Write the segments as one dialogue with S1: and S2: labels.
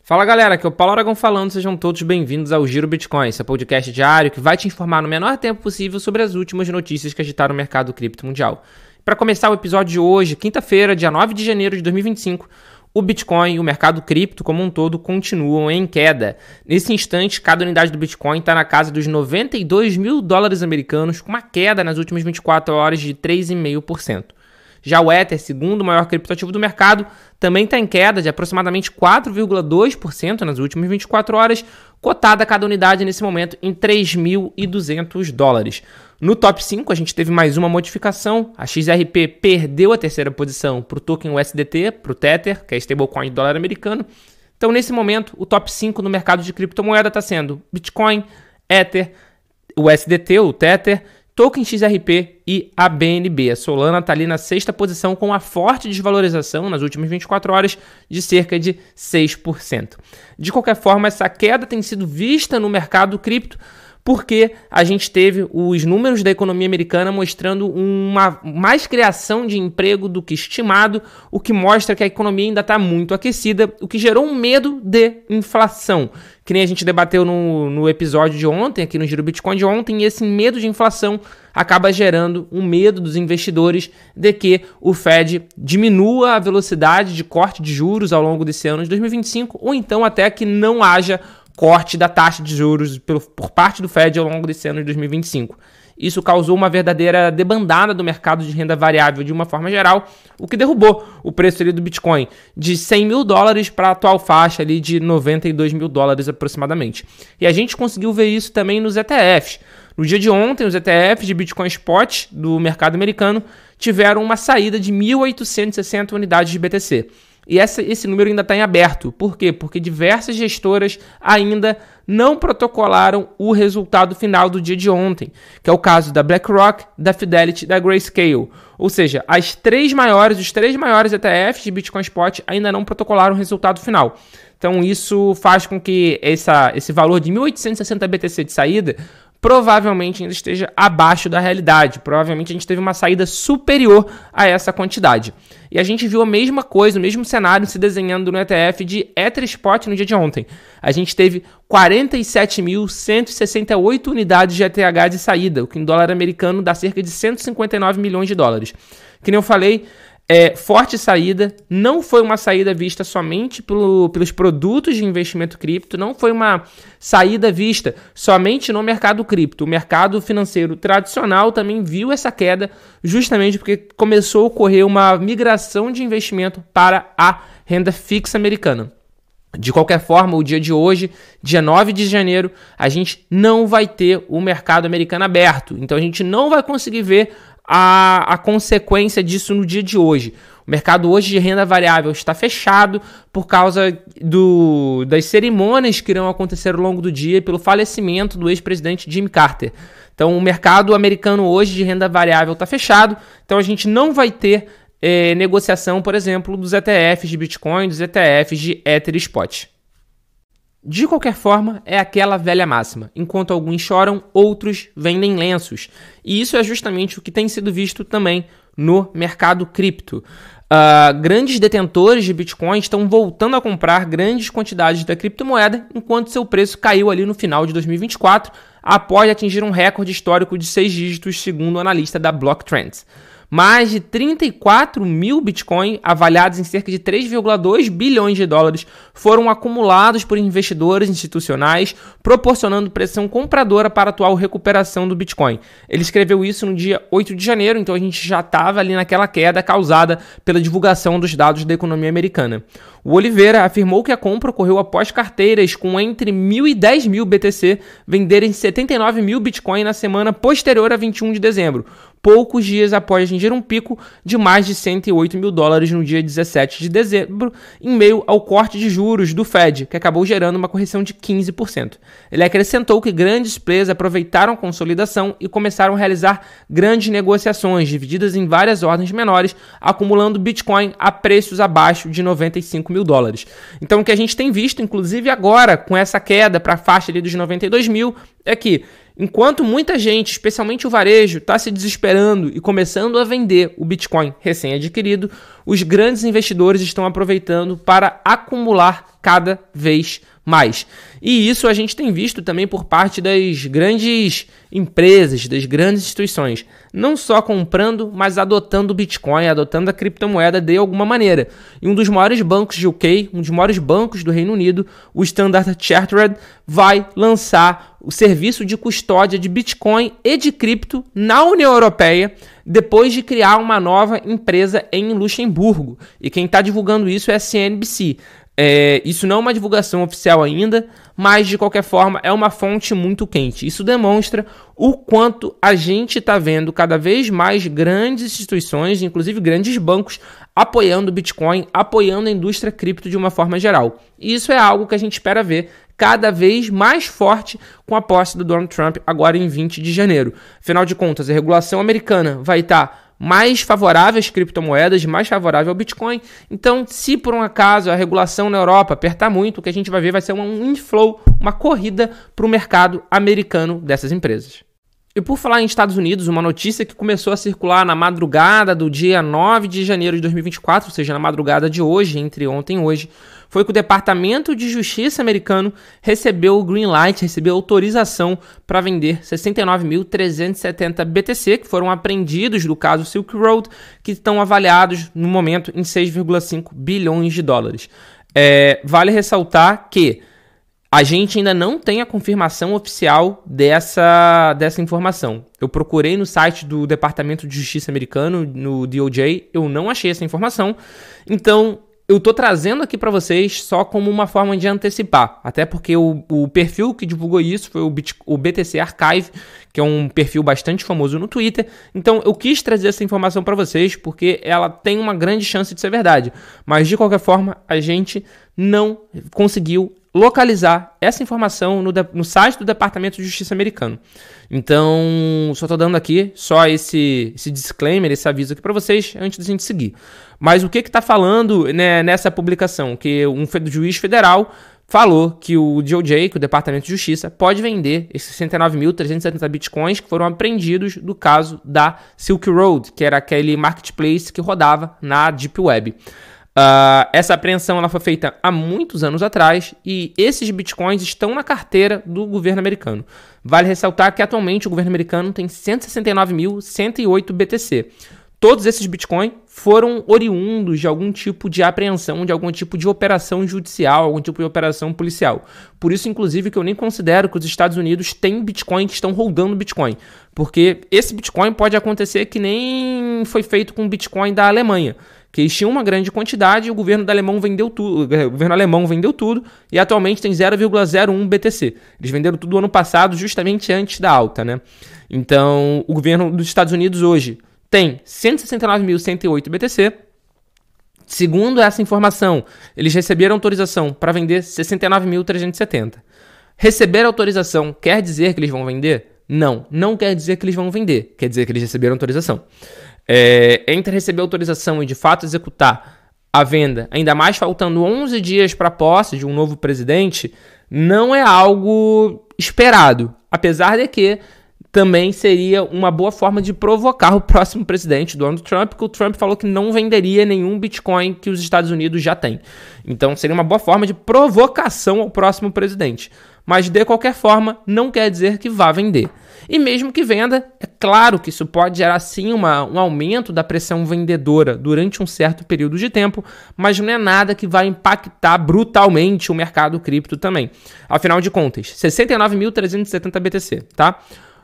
S1: Fala galera, aqui é o Paulo Aragão falando, sejam todos bem-vindos ao Giro Bitcoin, esse podcast diário que vai te informar no menor tempo possível sobre as últimas notícias que agitaram o mercado cripto mundial. Para começar o episódio de hoje, quinta-feira, dia 9 de janeiro de 2025, o Bitcoin e o mercado cripto como um todo continuam em queda. Nesse instante, cada unidade do Bitcoin está na casa dos 92 mil dólares americanos, com uma queda nas últimas 24 horas de 3,5%. Já o Ether, segundo maior criptoativo do mercado, também está em queda de aproximadamente 4,2% nas últimas 24 horas, cotada cada unidade nesse momento em 3.200 dólares. No top 5, a gente teve mais uma modificação. A XRP perdeu a terceira posição para o token USDT, para o Tether, que é stablecoin de dólar americano. Então, nesse momento, o top 5 no mercado de criptomoeda está sendo Bitcoin, Ether, USDT, o Tether, Token XRP e a BNB. A Solana está ali na sexta posição com uma forte desvalorização nas últimas 24 horas de cerca de 6%. De qualquer forma, essa queda tem sido vista no mercado cripto porque a gente teve os números da economia americana mostrando uma mais criação de emprego do que estimado, o que mostra que a economia ainda está muito aquecida, o que gerou um medo de inflação. Que nem a gente debateu no episódio de ontem, aqui no Giro Bitcoin de ontem, e esse medo de inflação acaba gerando um medo dos investidores de que o Fed diminua a velocidade de corte de juros ao longo desse ano de 2025, ou então até que não haja corte da taxa de juros por parte do Fed ao longo desse ano de 2025. Isso causou uma verdadeira debandada do mercado de renda variável de uma forma geral, o que derrubou o preço ali do Bitcoin de 100 mil dólares para a atual faixa ali de 92 mil dólares aproximadamente. E a gente conseguiu ver isso também nos ETFs. No dia de ontem, os ETFs de Bitcoin Spot do mercado americano tiveram uma saída de 1.860 unidades de BTC. E esse número ainda está em aberto. Por quê? Porque diversas gestoras ainda não protocolaram o resultado final do dia de ontem, que é o caso da BlackRock, da Fidelity e da Grayscale. Ou seja, os três maiores ETFs de Bitcoin Spot ainda não protocolaram o resultado final. Então isso faz com que esse valor de 1.860 BTC de saída provavelmente ainda esteja abaixo da realidade. Provavelmente a gente teve uma saída superior a essa quantidade. E a gente viu a mesma coisa, o mesmo cenário se desenhando no ETF de Ether Spot no dia de ontem. A gente teve 47.168 unidades de ETH de saída, o que em dólar americano dá cerca de 159 milhões de dólares. Que nem eu falei, forte saída, não foi uma saída vista somente pelos produtos de investimento cripto, não foi uma saída vista somente no mercado cripto. O mercado financeiro tradicional também viu essa queda justamente porque começou a ocorrer uma migração de investimento para a renda fixa americana. De qualquer forma, o dia de hoje, dia 9 de janeiro, a gente não vai ter o mercado americano aberto. Então a gente não vai conseguir ver a consequência disso no dia de hoje. O mercado hoje de renda variável está fechado por causa das cerimônias que irão acontecer ao longo do dia pelo falecimento do ex-presidente Jimmy Carter. Então o mercado americano hoje de renda variável está fechado, então a gente não vai ter negociação, por exemplo, dos ETFs de Bitcoin, dos ETFs de Ether Spot. De qualquer forma, é aquela velha máxima. Enquanto alguns choram, outros vendem lenços. E isso é justamente o que tem sido visto também no mercado cripto. Grandes detentores de Bitcoin estão voltando a comprar grandes quantidades da criptomoeda, enquanto seu preço caiu ali no final de 2024, após atingir um recorde histórico de 6 dígitos, segundo o analista da Block Trends. Mais de 34 mil Bitcoin, avaliados em cerca de 3,2 bilhões de dólares, foram acumulados por investidores institucionais, proporcionando pressão compradora para a atual recuperação do Bitcoin. Ele escreveu isso no dia 8 de janeiro, então a gente já estava ali naquela queda causada pela divulgação dos dados da economia americana. O Oliveira afirmou que a compra ocorreu após carteiras com entre 1.000 e 10.000 BTC venderem 79 mil Bitcoin na semana posterior a 21 de dezembro, poucos dias após atingir um pico de mais de 108 mil dólares no dia 17 de dezembro, em meio ao corte de juros do Fed, que acabou gerando uma correção de 15%. Ele acrescentou que grandes players aproveitaram a consolidação e começaram a realizar grandes negociações, divididas em várias ordens menores, acumulando Bitcoin a preços abaixo de 95 mil dólares. Então o que a gente tem visto, inclusive agora, com essa queda para a faixa ali dos 92 mil, é que enquanto muita gente, especialmente o varejo, está se desesperando e começando a vender o Bitcoin recém-adquirido, os grandes investidores estão aproveitando para acumular cada vez mais. E isso a gente tem visto também por parte das grandes empresas, das grandes instituições, não só comprando, mas adotando o Bitcoin, adotando a criptomoeda de alguma maneira. E um dos maiores bancos de UK, um dos maiores bancos do Reino Unido, o Standard Chartered, vai lançar o serviço de custódia de Bitcoin e de cripto na União Europeia, depois de criar uma nova empresa em Luxemburgo. E quem está divulgando isso é a CNBC. Isso não é uma divulgação oficial ainda, mas de qualquer forma é uma fonte muito quente. Isso demonstra o quanto a gente está vendo cada vez mais grandes instituições, inclusive grandes bancos, apoiando o Bitcoin, apoiando a indústria cripto de uma forma geral. E isso é algo que a gente espera ver cada vez mais forte com a posse do Donald Trump agora em 20 de janeiro. Afinal de contas, a regulação americana vai estar mais favorável às criptomoedas, mais favorável ao Bitcoin. Então, se por um acaso a regulação na Europa apertar muito, o que a gente vai ver vai ser um inflow, uma corrida para o mercado americano dessas empresas. E por falar em Estados Unidos, uma notícia que começou a circular na madrugada do dia 9 de janeiro de 2024, ou seja, na madrugada de hoje, entre ontem e hoje, foi que o Departamento de Justiça americano recebeu o green light, recebeu autorização para vender 69.370 BTC, que foram apreendidos do caso Silk Road, que estão avaliados no momento em 6,5 bilhões de dólares. Vale ressaltar que a gente ainda não tem a confirmação oficial dessa informação. Eu procurei no site do Departamento de Justiça americano, no DOJ, eu não achei essa informação. Então, eu estou trazendo aqui para vocês só como uma forma de antecipar. Até porque o perfil que divulgou isso foi o BTC Archive, que é um perfil bastante famoso no Twitter. Então, eu quis trazer essa informação para vocês porque ela tem uma grande chance de ser verdade. Mas, de qualquer forma, a gente não conseguiu localizar essa informação no site do Departamento de Justiça americano. Então, só estou dando aqui só esse disclaimer, esse aviso aqui para vocês antes da gente seguir. Mas o que está falando, né, nessa publicação? Que um juiz federal falou que o DOJ, que o Departamento de Justiça, pode vender esses 69.370 bitcoins que foram apreendidos do caso da Silk Road, que era aquele marketplace que rodava na Deep Web. Essa apreensão ela foi feita há muitos anos atrás e esses bitcoins estão na carteira do governo americano. Vale ressaltar que atualmente o governo americano tem 169.108 BTC. Todos esses bitcoins foram oriundos de algum tipo de apreensão, de algum tipo de operação judicial, algum tipo de operação policial. Por isso, inclusive, que eu nem considero que os Estados Unidos têm bitcoin que estão holdando bitcoin. Porque esse bitcoin pode acontecer que nem foi feito com o bitcoin da Alemanha, que eles tinham uma grande quantidade e o governo alemão vendeu tudo e atualmente tem 0,01 BTC. Eles venderam tudo ano passado, justamente antes da alta, né? Então, o governo dos Estados Unidos hoje tem 169.108 BTC. Segundo essa informação, eles receberam autorização para vender 69.370. Receber autorização quer dizer que eles vão vender? Não quer dizer que eles vão vender. Quer dizer que eles receberam autorização. Entre receber autorização e de fato executar a venda, ainda mais faltando 11 dias para a posse de um novo presidente, não é algo esperado. Apesar de que também seria uma boa forma de provocar o próximo presidente, Donald Trump, porque o Trump falou que não venderia nenhum Bitcoin que os Estados Unidos já têm. Então seria uma boa forma de provocação ao próximo presidente. Mas de qualquer forma, não quer dizer que vá vender. E mesmo que venda, é claro que isso pode gerar sim um aumento da pressão vendedora durante um certo período de tempo, mas não é nada que vai impactar brutalmente o mercado cripto também. Afinal de contas, 69.370 BTC, tá?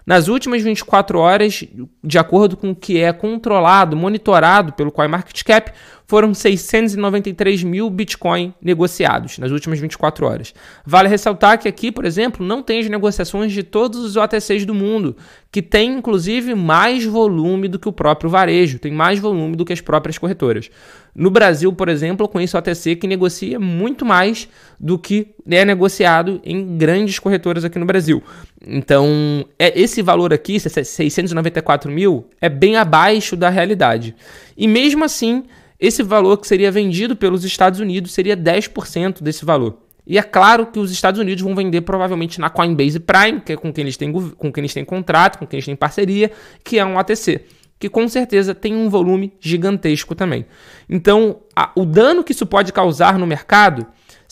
S1: Nas últimas 24 horas, de acordo com o que é controlado, monitorado pelo CoinMarketCap, foram 693 mil Bitcoin negociados nas últimas 24 horas. Vale ressaltar que aqui, por exemplo, não tem as negociações de todos os OTCs do mundo, que tem, inclusive, mais volume do que o próprio varejo, tem mais volume do que as próprias corretoras. No Brasil, por exemplo, eu conheço OTC que negocia muito mais do que é negociado em grandes corretoras aqui no Brasil. Então, esse valor aqui, 694 mil, é bem abaixo da realidade. E mesmo assim, esse valor que seria vendido pelos Estados Unidos seria 10% desse valor. E é claro que os Estados Unidos vão vender provavelmente na Coinbase Prime, que é com quem eles têm contrato, com quem eles têm parceria, que é um OTC, que com certeza tem um volume gigantesco também. Então, o dano que isso pode causar no mercado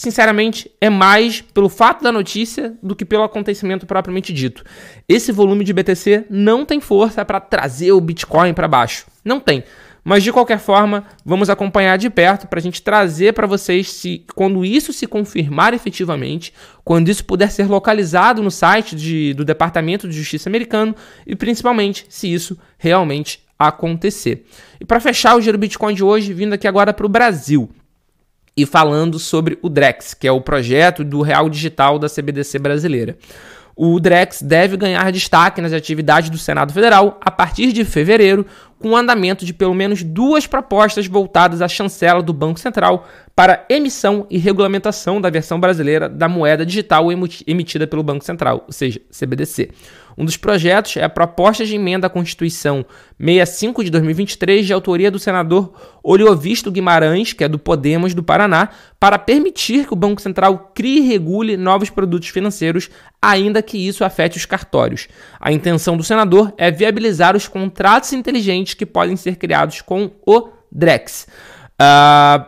S1: sinceramente, é mais pelo fato da notícia do que pelo acontecimento propriamente dito. Esse volume de BTC não tem força para trazer o Bitcoin para baixo. Não tem. Mas, de qualquer forma, vamos acompanhar de perto para a gente trazer para vocês, quando isso se confirmar efetivamente, quando isso puder ser localizado no site do Departamento de Justiça americano e, principalmente, se isso realmente acontecer. E para fechar o Giro Bitcoin de hoje, vindo aqui agora para o Brasil e falando sobre o Drex, que é o projeto do Real Digital da CBDC brasileira. O Drex deve ganhar destaque nas atividades do Senado Federal a partir de fevereiro, com o andamento de pelo menos 2 propostas voltadas à chancela do Banco Central para emissão e regulamentação da versão brasileira da moeda digital emitida pelo Banco Central, ou seja, CBDC. Um dos projetos é a proposta de emenda à Constituição 65 de 2023, de autoria do senador Oriovisto Guimarães, que é do Podemos do Paraná, para permitir que o Banco Central crie e regule novos produtos financeiros, ainda que isso afete os cartórios. A intenção do senador é viabilizar os contratos inteligentes que podem ser criados com o Drex. A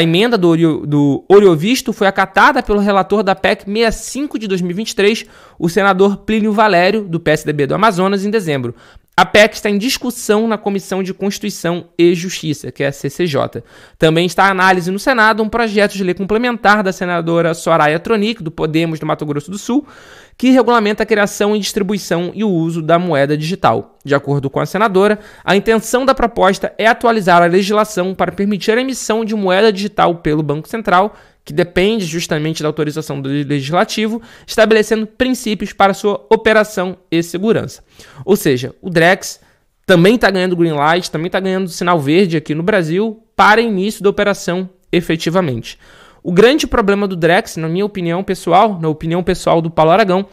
S1: emenda do Oriovisto foi acatada pelo relator da PEC 65 de 2023, o senador Plínio Valério, do PSDB do Amazonas, em dezembro. A PEC está em discussão na Comissão de Constituição e Justiça, que é a CCJ. Também está em análise no Senado um projeto de lei complementar da senadora Soraya Tronic, do Podemos do Mato Grosso do Sul, que regulamenta a criação e distribuição e o uso da moeda digital. De acordo com a senadora, a intenção da proposta é atualizar a legislação para permitir a emissão de moeda digital pelo Banco Central, que depende justamente da autorização do Legislativo, estabelecendo princípios para sua operação e segurança. Ou seja, o Drex também está ganhando green light, também está ganhando sinal verde aqui no Brasil para início da operação efetivamente. O grande problema do Drex, na minha opinião pessoal, na opinião pessoal do Paulo Aragão,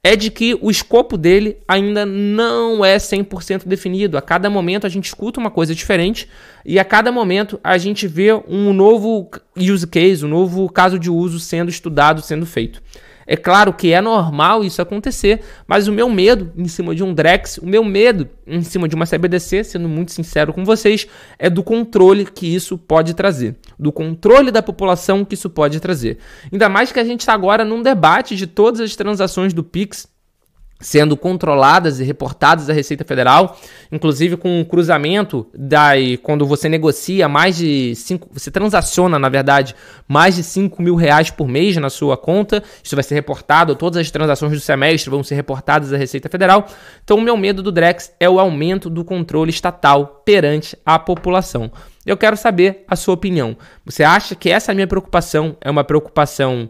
S1: é de que o escopo dele ainda não é 100% definido. A cada momento a gente escuta uma coisa diferente e a cada momento a gente vê um novo use case, um novo caso de uso sendo estudado, sendo feito. É claro que é normal isso acontecer, mas o meu medo em cima de um Drex, o meu medo em cima de uma CBDC, sendo muito sincero com vocês, é do controle que isso pode trazer, do controle da população que isso pode trazer. Ainda mais que a gente está agora num debate de todas as transações do Pix sendo controladas e reportadas à Receita Federal, inclusive com um cruzamento quando você negocia você transaciona, na verdade, mais de 5 mil reais por mês na sua conta, isso vai ser reportado, todas as transações do semestre vão ser reportadas à Receita Federal. Então o meu medo do Drex é o aumento do controle estatal perante a população. Eu quero saber a sua opinião. Você acha que essa minha preocupação é uma preocupação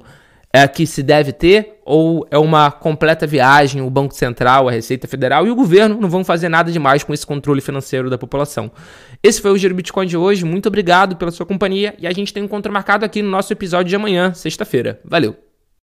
S1: que se deve ter, ou é uma completa viagem, o Banco Central, a Receita Federal e o governo não vão fazer nada demais com esse controle financeiro da população? Esse foi o Giro Bitcoin de hoje, muito obrigado pela sua companhia e a gente tem um encontro marcado aqui no nosso episódio de amanhã, sexta-feira. Valeu!